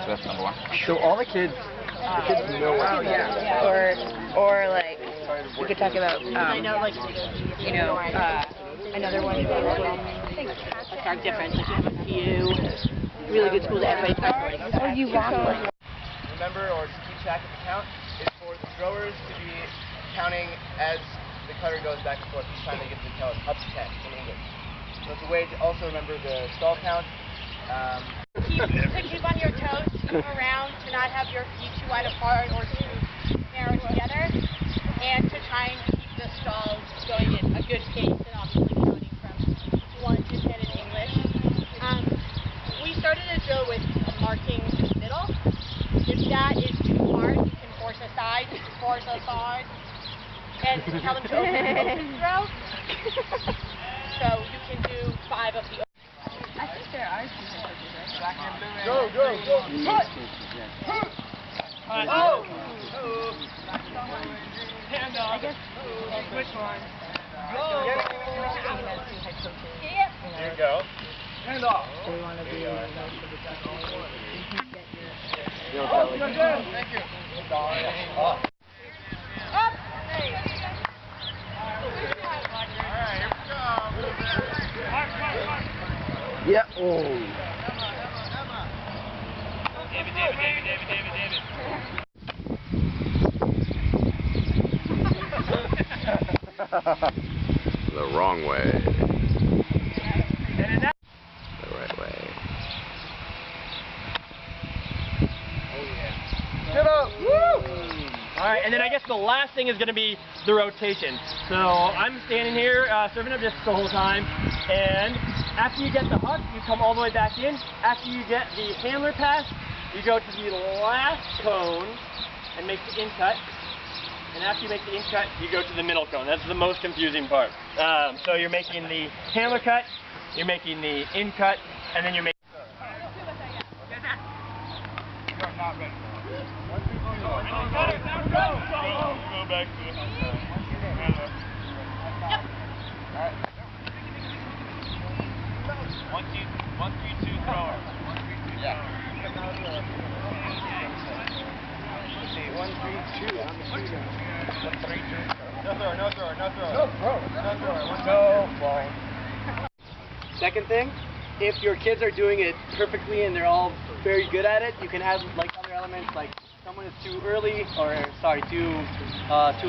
So that's number one. So all the kids know. Or like we could talk about another one are different. Like you have a few really good schools that everybody tries to Or you walk like. Remember, or to keep track of the count, is for the throwers to be counting as the cutter goes back and forth each time they get to the count, up to 10 in English. So it's a way to also remember the stall count. To keep on your toes, to move around, to not have your feet too wide apart or too narrow together, and to try and keep the stalls going at a good pace, and obviously counting from 1 to 10 in English. We started a drill with marking in the middle. If that is too hard, you can force a side, force a side, and tell them to open throw. So you can do 5 of the. I think there are some coaches, right? Go, go, go! Cut! Oh! I guess Switch line. Go! Here you go. Hand off. So we want to be most of the time. Thank you. Up. Up! Yeah. Oh. David. The wrong way. The right way. Get up! Woo! Alright, and then I guess the last thing is going to be the rotation. So I'm standing here serving up discs the whole time, and after you get the hook, you come all the way back in. After you get the handler pass, you go to the last cone and make the in cut. And after you make the in cut, you go to the middle cone. That's the most confusing part. So you're making the handler cut, you're making the in cut, and then you're making... You're not ready. Go back to the handler. Alright. 1, 3, 2, thrower. Yeah. Okay, 1, 3, 2. I'm the shooter. 1, 3, 2. No throw. No ball. Second thing, if your kids are doing it perfectly and they're all very good at it, you can add like other elements, like someone is too early, or sorry, too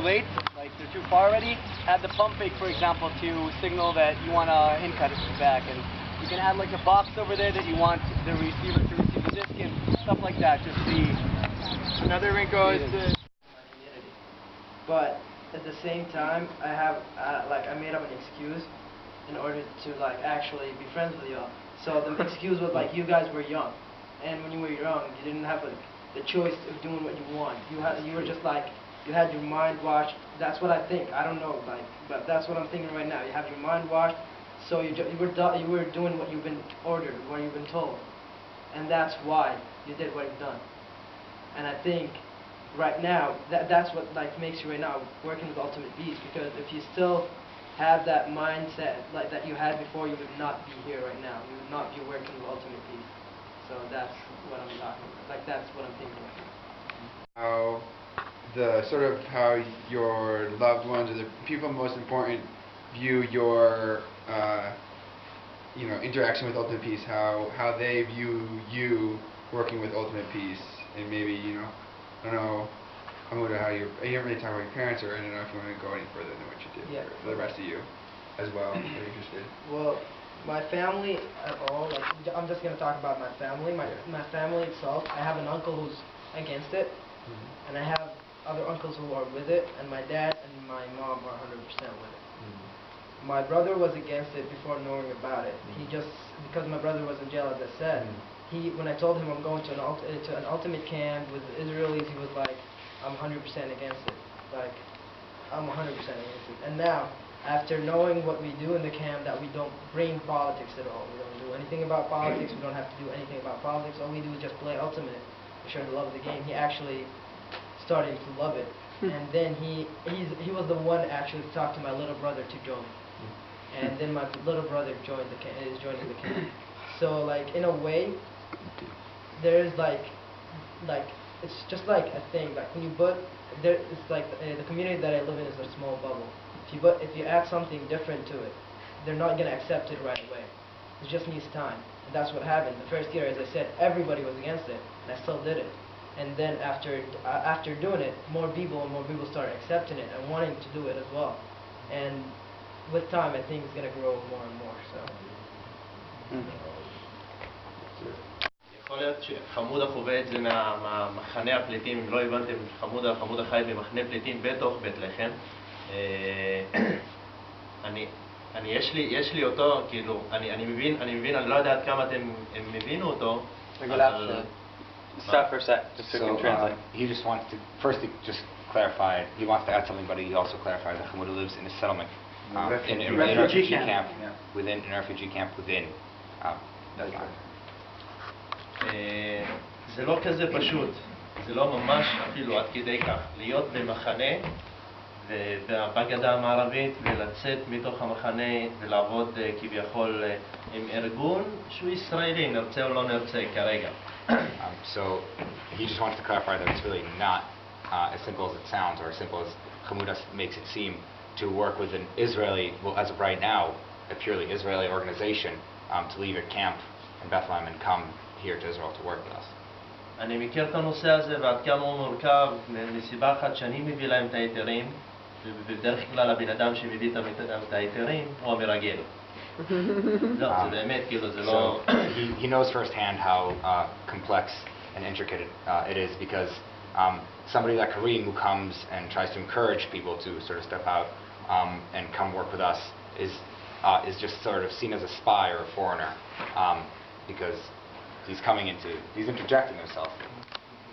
late, like they're too far already. Add the pump fake, for example, to signal that you want to in cut it back, and you can add like a box over there that you want the receiver to receive the disc and stuff like that. Just the another wrinkle is the. But at the same time, I have I made up an excuse in order to like actually be friends with y'all. So the excuse was like you guys were young, and when you were young, you didn't have the choice of doing what you want. You were just like you had your mind washed. That's what I think. I don't know, like, but that's what I'm thinking right now. You have your mind washed. So you were doing what you've been ordered, what you've been told, and that's why you did what you've done. And I think right now that's what like makes you right now working with Ultimate Beast, because if you still have that mindset like that you had before, you would not be here right now. You would not be working with Ultimate Beast. So that's what I'm talking about. Like that's what I'm thinking right now. How your loved ones or the people most important view your interaction with Ultimate Peace, how they view you working with Ultimate Peace, and maybe I don't know, how you haven't really talked about your parents, or I don't know if you want to go any further than what you did for the rest of you as well. Are you interested? Well, my family at all, like I'm just gonna talk about my family. My family itself. I have an uncle who's against it, and I have other uncles who are with it, and my dad and my mom are 100% with it. My brother was against it before knowing about it. He just, because my brother was in jail, as I said, when I told him I'm going to an ultimate camp with the Israelis, he was like, I'm 100% against it. Like, I'm 100% against it. And now, after knowing what we do in the camp, that we don't bring politics at all. We don't do anything about politics. We don't have to do anything about politics. All we do is just play ultimate. We share the love of the game. He actually started to love it. And then he was the one actually to talk to my little brother to join. And then my little brother is joining the camp. So like in a way, there's like like it's just like a thing. Like when you put there, it's like the community that I live in is a small bubble. If you add something different to it, they're not gonna accept it right away. It just needs time, and that's what happened. The first year, as I said, everybody was against it, and I still did it. And then after doing it, more people started accepting it and wanting to do it as well. And with time, I think it's gonna grow more and more. So. יכול להיות שחמודה חווה את זה מהמחנה הפליטים, אם לא הבנתם, חמודה חי במחנה פליטים בתוך בית לחם. יש לי אותו, כאילו, אני מבין, אני לא יודע עד כמה הם הבינו אותו, אבל... Stop for a sec, just so we can translate. He just wants to, first to just clarify, he wants to add something, but he also clarified that Hamuda lives in a settlement, in a refugee camp, within an refugee camp within Bethlehem. זה לא כזה פשוט, זה לא ממש אפילו עד כדי כך, להיות במחנה בגדה המערבית ולצאת מתוך המחנה ולעבוד כביכול עם ארגון שהוא ישראלי, נרצה או לא נרצה כרגע. So he just wants to clarify that it's really not as simple as it sounds, or as simple as Hamuda makes it seem, to work with an Israeli, well, as of right now, a purely Israeli organization, to leave a camp in Bethlehem and come here to Israel to work with us. אני מכיר את הנושא הזה ועד כמה הוא מורכב מסיבה אחת שאני מביא להם את ההיתרים, ובדרך כלל הבן אדם שמביא את ההיתרים הוא המרגל. לא, זה באמת, כאילו, זה לא... He knows firsthand how complex and intricate it is, because somebody like Kareem, who comes and tries to encourage people to sort of step out and come work with us, is just sort of seen as a spy or a foreigner, because he's interjecting himself.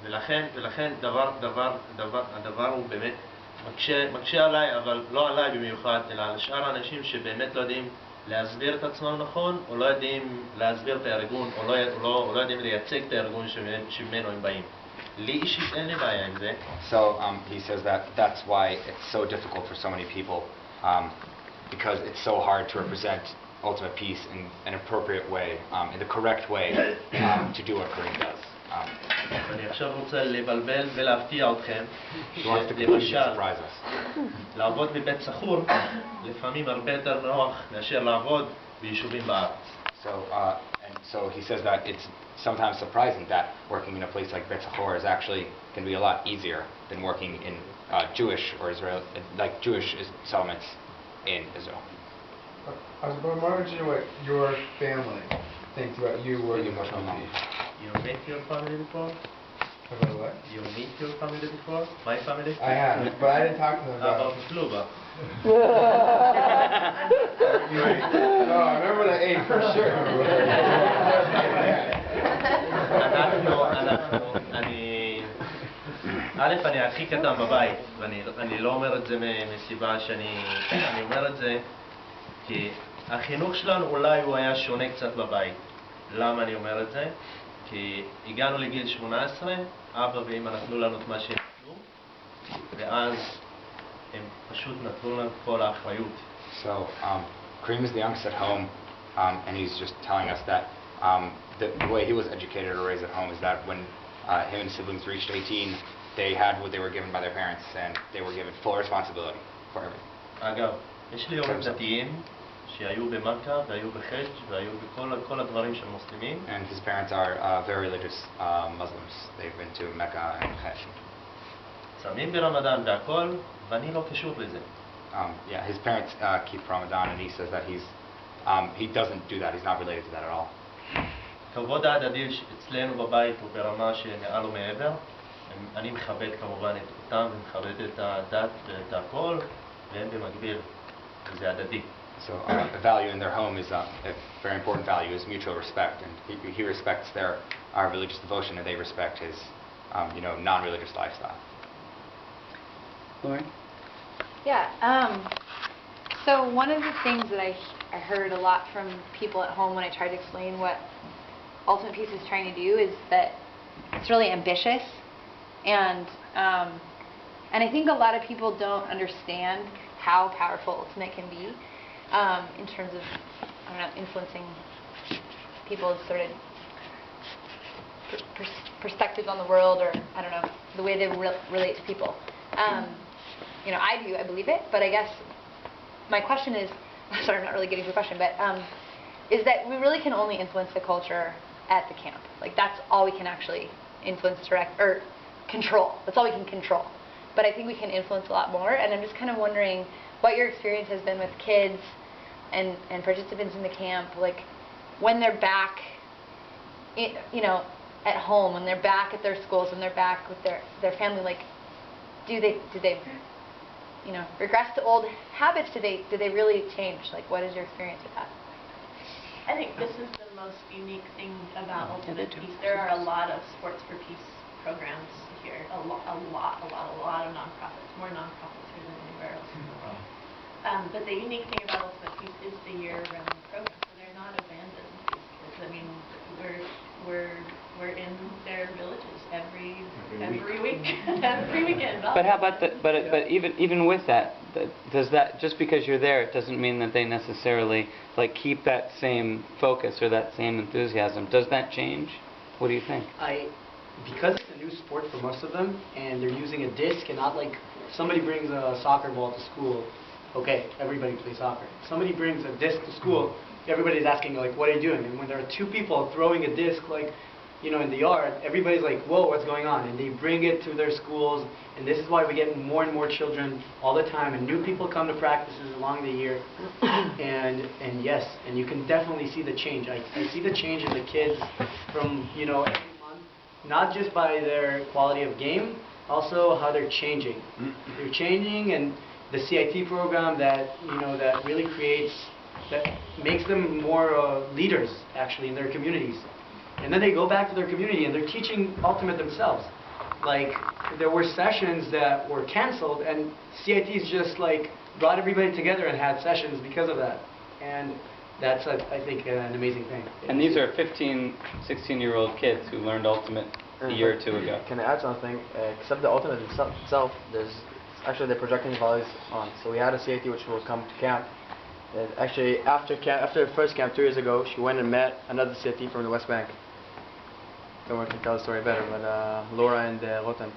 ולכן הדבר הוא באמת מקשה עליי, אבל לא עליי במיוחד, אלא על שאר האנשים שבאמת לא יודעים להסביר את עצמם נכון, או לא יודעים להסביר את הארגון, או לא יודעים לייצג את הארגון שממנו הם באים. לי אישית אין לי בעיה עם זה. So he says that that's why it's so difficult for so many people, because it's so hard to represent ultimate peace in an appropriate way, in the correct way, to do what Kareem does. אני עכשיו רוצה לבלבל ולהפתיע אתכם, למשל, לעבוד בבית סחור לפעמים הרבה יותר נוח מאשר לעבוד ביישובים בארץ. So he says that it's sometimes surprising that working in a place like Bet Sachor is actually can be a lot easier than working in Jewish or Israel, like Jewish settlements in Israel. I was wondering what your family thinks about you working with me. You met your family before? About what? You meet your family before? My family? I have, but I didn't talk to them about the Sluba. Oh, I remember the A for sure. אני הכי קטן בבית, ואני לא אומר את זה מסיבה שאני אומר את זה כי החינוך שלנו אולי הוא היה שונה קצת בבית. למה אני אומר את זה? כי הגענו לגיל 18, אבא ואמא נתנו לנו את מה שהם נתנו, ואז הם פשוט נתנו לנו כל האחריות. So, Kareem is the youngest at home, and he's just telling us that the way he was educated or raised at home is that when him and his siblings reached 18, they had what they were given by their parents, and they were given full responsibility for everything. אגב, יש לי הורים דתיים שהיו במכה והיו בחג' והיו בכל הדברים של מוסלמים. And his parents are very religious Muslims. They've been to Mecca and Hajj. צמים ברמדאן והכל, ואני לא קשור לזה. Yeah, his parents keep Ramadan, and he says that he doesn't do that. He's not related to that at all. כבוד ההדדי אצלנו בבית הוא ברמה שמעל ומעבר. אני מכבד כמובן אותם ומכבד את הדת ואת הכל, והם במקביל, זה הדדי. So a value in their home is a very important value, is mutual respect, and he respects our religious devotion, and they respect his non-religious lifestyle. Lauren? Yeah. So one of the things that I heard a lot from people at home when I tried to explain what Ultimate Peace is trying to do is that it's really ambitious, and I think a lot of people don't understand how powerful Ultimate can be in terms of, influencing people's sort of perspectives on the world, or I don't know, the way they relate to people. You know, I believe it, but I guess my question is, sorry, I'm not really getting to a question, but is that we really can only influence the culture at the camp. Like, that's all we can actually influence, direct, or control. That's all we can control. But I think we can influence a lot more, and I'm just kind of wondering what your experience has been with kids and participants in the camp, like when they're back, you know, at home, when they're back at their schools, when they're back with their family, like, do they you know, regress to old habits? Do they really change? Like, what is your experience with that? I think this is the most unique thing about Ultimate Peace. There are a lot of Sports for Peace programs here, a lot of nonprofits, more nonprofits here than anywhere else in the world. But the unique thing about Ultimate Peace is the year-round program, so they're not abandoned, these kids. I mean, we're in their villages every week, every weekend. But how about but even with that, does that, just because you're there, it doesn't mean that they necessarily like keep that same focus or that same enthusiasm. Does that change? What do you think? Because it's a new sport for most of them, and they're using a disc and not like somebody brings a soccer ball to school. Okay, everybody plays soccer. Somebody brings a disc to school. Everybody's asking like, "What are you doing?" And when there are two people throwing a disc, like, you know, in the yard, everybody's like, "Whoa, what's going on?" And they bring it to their schools, and this is why we get more and more children all the time, and new people come to practices along the year, and yes, and you can definitely see the change. I see the change in the kids from, you know, every month, not just by their quality of game, also how they're changing. They're changing, and the CIT program that, you know, that really that makes them more leaders actually in their communities. And then they go back to their community and they're teaching Ultimate themselves. Like, there were sessions that were canceled, and CIT's just like brought everybody together and had sessions because of that. And that's, I think, an amazing thing. And these are 15, 16-year-old kids who learned Ultimate a year or two ago. Can I add something? Except the Ultimate itself, there's actually the projecting volleys on. So we had a CIT which will come to camp. And actually, after the first camp 2 years ago, she went and met another CIT from the West Bank. Someone can tell the story better, but Laura and Rotem.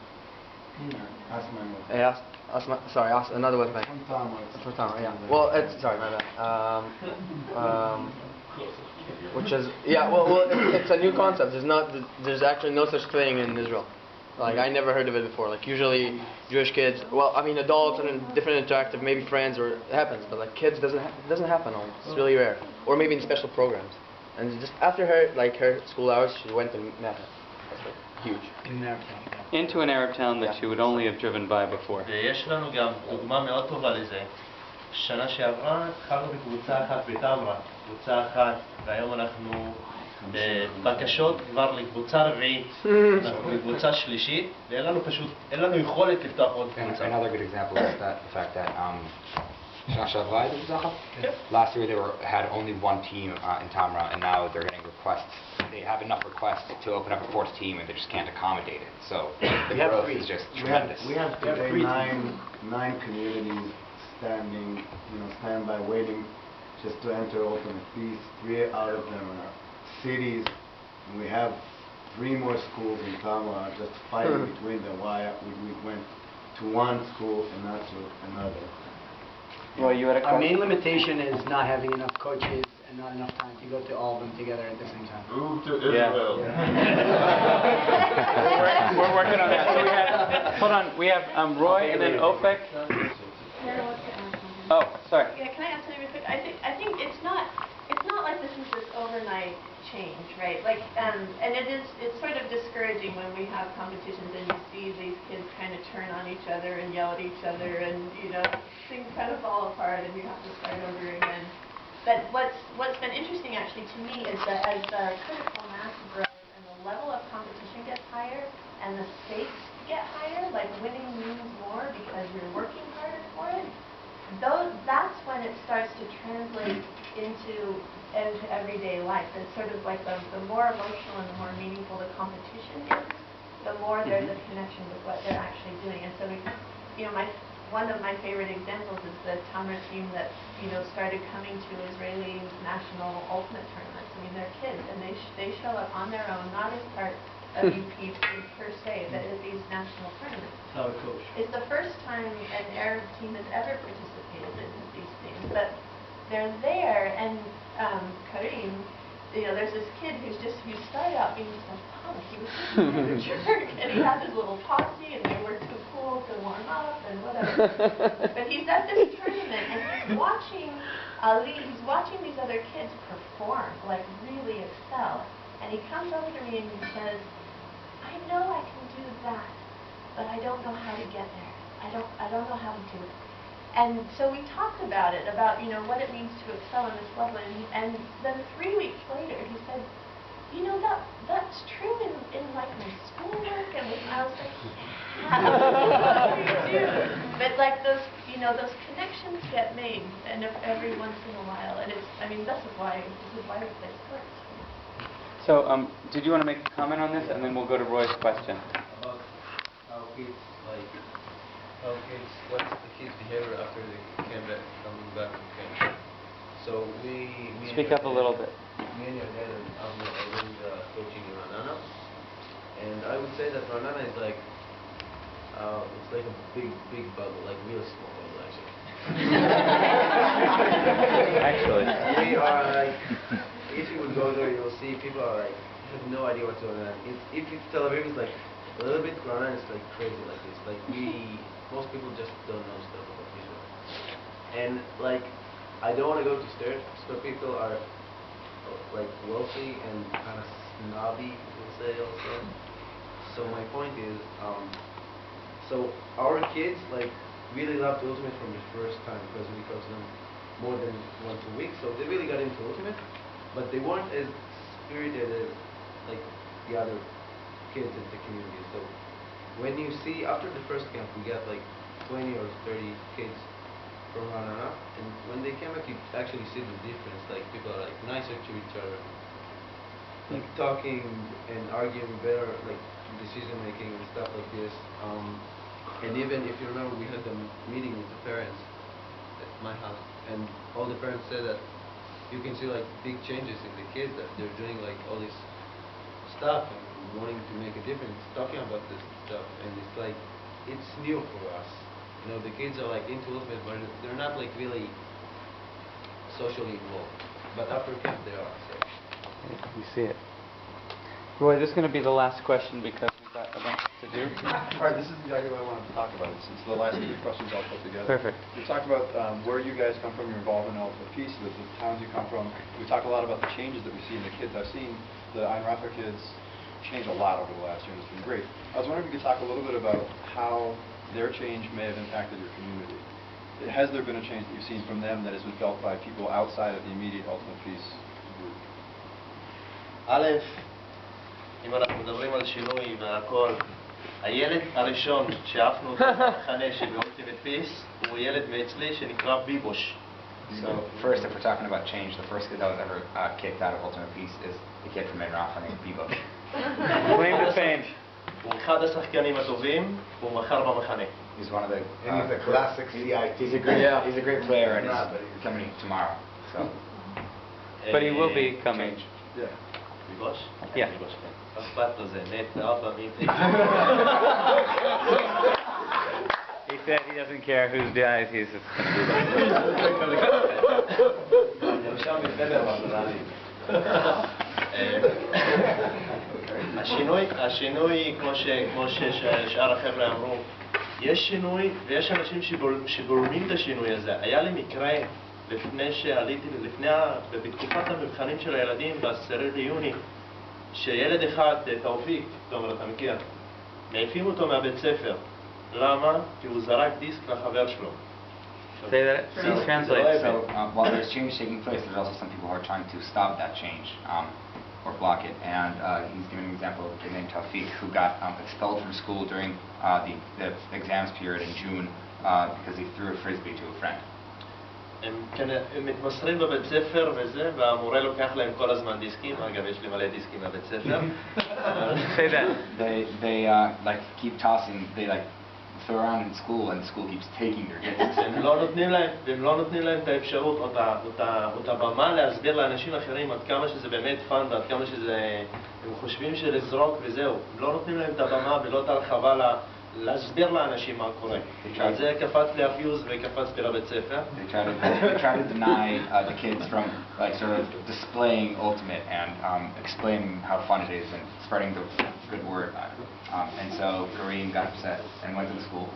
Ask another West Bank. From Tama, yeah. Well, sorry, my bad. Which is, yeah, well, it's a new concept. There's actually no such thing in Israel. Like, I never heard of it before. Like, usually Jewish kids, well, I mean, adults and different interactive, maybe friends, or it happens, but like kids, it doesn't happen almost. It's really rare. Or maybe in special programs. And just after her school hours, she went and met her. That's like huge. Into an Arab town that she would only have driven by before. ויש לנו גם דוגמה מאוד טובה לזה. שנה שעברה התחלנו בקבוצה אחת בטמרה, קבוצה אחת, והיום אנחנו בבקשות כבר לקבוצה רביעית, אנחנו בקבוצה שלישית, ואין לנו יכולת לפתוח עוד קבוצה. Another good example is the fact that last year they had only one team in Tamra, and now they're getting requests. They have enough requests to open up a fourth team, and they just can't accommodate it. So the growth is just tremendous. We have today nine communities standby waiting just to enter Ultimate Peace. 3 out of them are cities, and we have 3 more schools in Tamra just fighting between them. Why we went to one school and not to another. Well, you had a Our main limitation is not having enough coaches and not enough time to go to all of them together at the same time. Move to Israel. We're working on that. So we have, hold on, we have Roy and then Opek. Oh, sorry. Yeah, can I add something real quick? I think it's not like this is this overnight change, right? Like, and it's sort of discouraging when we have competitions and you see these kids kind of turn on each other and yell at each other, and you know, things kind of fall apart and you have to start over again. But what's been interesting actually to me is that as the critical mass grows and the level of competition gets higher and the stakes get higher, like winning means more because you're working harder for it, that's when it starts to translate into everyday life. It's sort of like the more emotional and the more meaningful the competition is, the more there's a connection with what they're actually doing. And so, one of my favorite examples is the Tamra team that, started coming to Israeli national ultimate tournaments. I mean, they're kids, and they show up on their own, not as part of you peeps per se, but at these national tournaments. How a coach. It's the first time an Arab team has ever participated in these things, but they're there, and Karim, there's this kid who started out being just a punk. He was just a jerk, and he had his little posse, and they were too cool to warm up and whatever. But he's at this tournament, and he's watching Ali. He's watching these other kids perform, like really excel, and he comes over to me and he says, "I know I can do that, but I don't know how to get there. I don't know how to do it." And so we talked about it, what it means to excel in this level. And then 3 weeks later, he said, that's true in like my schoolwork. And I was like, yeah, you do. But like those connections get made, and every once in a while. And this is why we play sports. So, did you want to make a comment on this, and then we'll go to Roy's question? About how kids what's the kids' behavior after they coming back from camp. So Speak up a little bit. Me and your dad are doing coaching in Ranana, and I would say that Ranana is like it's like a big bubble, like real small bubble actually. We are like, if you would go there, you'll see people are like have no idea what's going on. If it's Tel Aviv, it's like a little bit. Ranana is like crazy like this. Like most people just don't know stuff about Israel. And like, I don't want to go to Sturt. So people are like wealthy and kind of snobby, we'll say also. So my point is, so our kids like really loved Ultimate from the first time because we coached them more than once a week. So they really got into Ultimate, but they weren't as spirited as like the other kids in the community. So when you see, after the first camp, we got like 20 or 30 kids from Ranana, and when they came back, you actually see the difference. Like, people are like nicer to each other, like talking and arguing better, like decision making and stuff like this. And even if you remember, we had a meeting with the parents at my house, and all the parents said that you can see like big changes in the kids, that they're doing like all this stuff and wanting to make a difference, talking about this stuff, and it's like, it's new for us. The kids are like into Ultimate, but they're not like really socially involved. But after camp, they are. So. We see it. Roy, this is going to be the last question because we've got a bunch to do. All right, this is exactly what I wanted to talk about. It's the last 2 questions I'll put together. Perfect. We talked about where you guys come from, your involvement in Ultimate Peace, the towns you come from. We talked a lot about the changes that we see in the kids. I've seen the Ein Rafa kids change a lot over the last year, and it's been great. I was wondering if you could talk a little bit about how their change may have impacted your community. Has there been a change that you've seen from them that has been felt by people outside of the immediate Ultimate Peace group? א', אם אנחנו מדברים על שינוי והכל, הילד הראשון שאפנו אותו במחנה שבאולטימט פיס הוא ילד מאצלי שנקרא ביבוש. So first, if we're talking about change, the first kid that was ever kicked out of Ultimate Peace is the kid from Ein Rafa named Bibo. Claim to fame. הוא אחד השחקנים הטובים, והוא מחר במחנה. He's one of the. And he's a classic CIT. He's a great player, and he's coming tomorrow. So. But he will be coming. Yeah. ביבוש? Yeah. ביבוש, כן. אכפת לו, זה נט, אבא, מי זה? He said he doesn't care whose dies, he's just going to do that. נרשם בחדר במנהלים. השינוי, כמו ששאר החבר'ה אמרו, יש שינוי ויש אנשים שגורמים את השינוי הזה. היה לי מקרה לפני שעליתי, בתקופת המבחנים של הילדים ב10 ליוני, שילד אחד, תאופיק, תומר, אתה מכיר, מעיפים אותו מהבית ספר. למה? כי הוא זרק דיסק לחבר שלו. Say that. Please translate. So while there's change taking place, there's also some people who are trying to stop that change or block it. And he's giving an example of a kid named Taufik who got expelled from school during the exams period in June because he threw a frisbee to a friend. הם מתמסרים בבית ספר וזה, והמורה לוקח להם כל הזמן דיסקים. אגב, יש לי מלא דיסקים בבית ספר. Say that. They like keep tossing. They like throw around in school, and school keeps taking their discs. והם לא נותנים להם את האפשרות או את הבמה להסביר לאנשים אחרים עד כמה שזה באמת פאן ועד כמה שזה... הם חושבים שלזרוק וזהו. הם לא נותנים להם את הבמה ולא את הרחבה להסביר לאנשים מה קורה. אז זה קפץ לאפיוז וקפץ לבית ספר. They try to deny the kids from like sort of displaying ultimate and explaining how fun it is and spreading the good word. And so Kareem got upset and went to the school.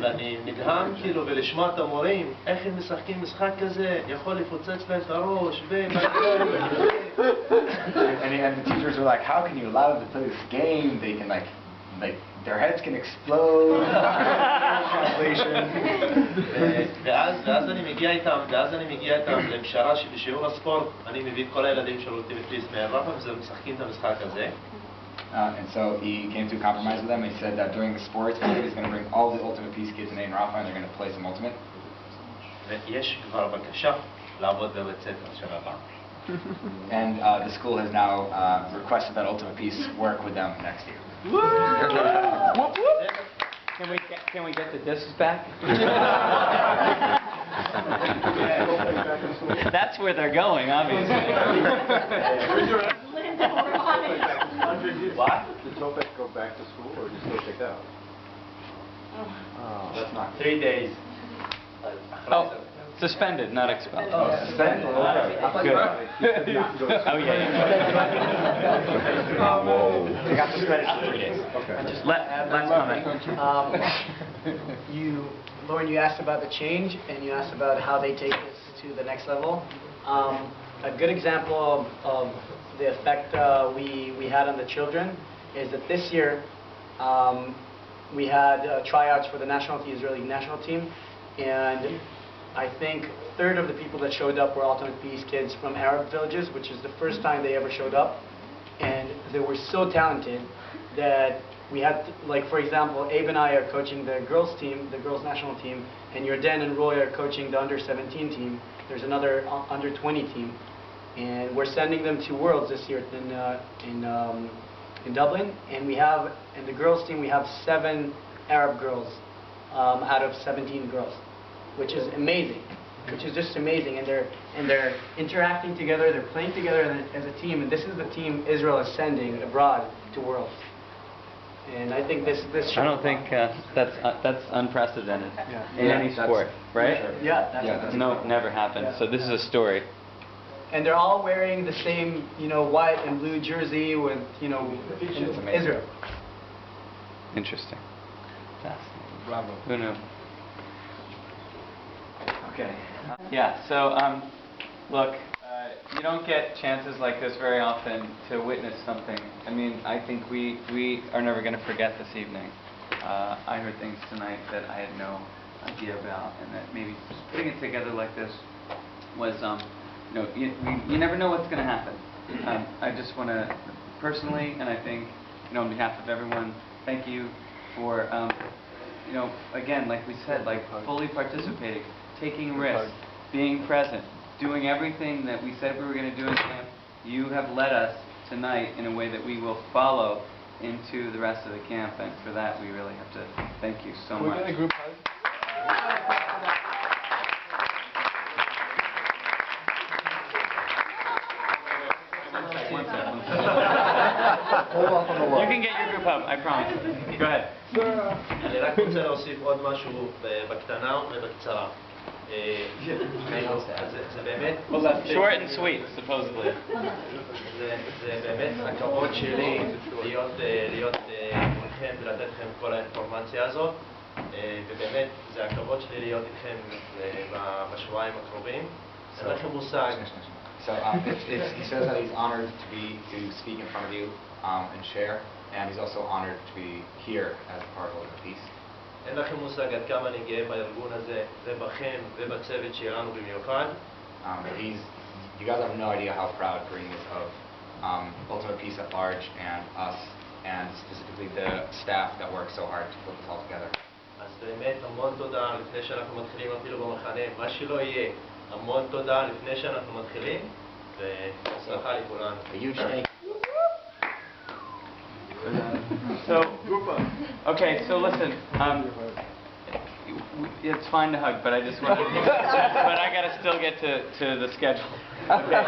ואני נדהם כאילו ולשמוע את המורים איך הם משחקים משחק כזה יכול לפוצץ להם את הראש And the teachers were like, how can you allow them to play this game? They can like their heads can explode. ואז אני מגיע איתם לפשרה שבשיעור הספורט אני מביא את כל הילדים של אולטימט פיס מאירופה ומשחקים את המשחק הזה. And so he came to a compromise with them. He said that during the sports period, he's going to bring all the Ultimate Peace kids in Rafa and they're going to play some Ultimate. ויש כבר בקשה לעבוד בבית ספר של הבא. And the school has now requested that Ultimate Peace work with them next year. Can we get the discs back? That's where they're going, obviously. What? Did Topek go back to school or just go kicked out? Oh, that's not 3 days. Oh, suspended, not expelled. Oh, suspended? Good. Oh, yeah. They got suspended for 3 days. Okay. Just last comment. Lauren, you asked about the change and you asked about how they take this to the next level. A good example of the effect we had on the children is that this year we had tryouts for the Israeli national team, and I think a third of the people that showed up were Ultimate Peace kids from Arab villages, which is the first time they ever showed up, and they were so talented that we had, like for example, Abe and I are coaching the girls team, the girls national team, and Yarden and Roy are coaching the under 17 team. There's another under 20 team. And we're sending them to Worlds this year in Dublin, and we have in the girls team we have 7 Arab girls out of 17 girls, which is amazing, which is just amazing. And they're interacting together, they're playing together as a team, and this is the team Israel is sending abroad to Worlds. And I think this. I don't think that's unprecedented in any sport, right? Yeah. No, never happened. Yeah. So this is a story. And they're all wearing the same, white and blue jersey with, Israel. Interesting. Fascinating. Bravo. Who knew? Okay. Yeah. So, look, you don't get chances like this very often to witness something. I mean, I think we are never going to forget this evening. I heard things tonight that I had no idea about, and that maybe just putting it together like this was, you never know what's going to happen. I just want to personally, and I think, on behalf of everyone, thank you for, again, like we said, like fully participating, taking risks, being present, doing everything that we said we were going to do in camp. You have led us tonight in a way that we will follow into the rest of the camp, and for that we really have to thank you so much. We're going to group hug. You can get your group hug, I promise. Go ahead. אני רק רוצה להוסיף עוד משהו בקטנה ובקצרה. זה באמת... Short and sweet, supposedly. זה באמת הכבוד שלי להיות מולכם ולתת לכם כל האינפורמציה הזאת, ובאמת זה הכבוד שלי להיות איתכם בשבועיים הקרובים. אין לכם מושג. So he says that he's honored to speak in front of you and share, and he's also honored to be here as a part of Ultimate Peace. אין לכם מושג עד כמה אני גאה בארגון הזה ובכם ובצוות שלנו במיוחד. You guys have no idea how proud Kareem is of Ultimate Peace at large and us, and specifically the staff that works so hard to put this all together. אז באמת המון תודה לפני שאנחנו מתחילים אפילו במחנה, מה שלא יהיה, המון תודה לפני שאנחנו מתחילים, והצלחה לכולנו. A huge thank you. Okay, so listen. It's fine to hug, but I just want to. But I gotta still get to the schedule. Okay.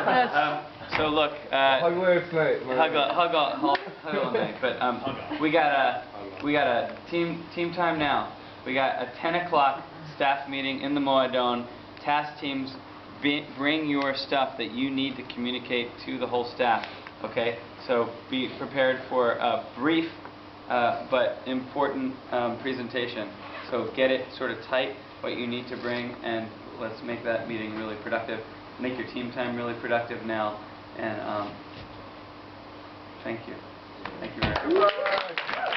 So look. Hug all night. But we got a team time now. We got a 10 o'clock staff meeting in the Moadone. Task teams, bring your stuff that you need to communicate to the whole staff. Okay. So be prepared for a brief but important presentation. So get it sort of tight, what you need to bring, and let's make that meeting really productive. Make your team time really productive now. And thank you. Thank you very much.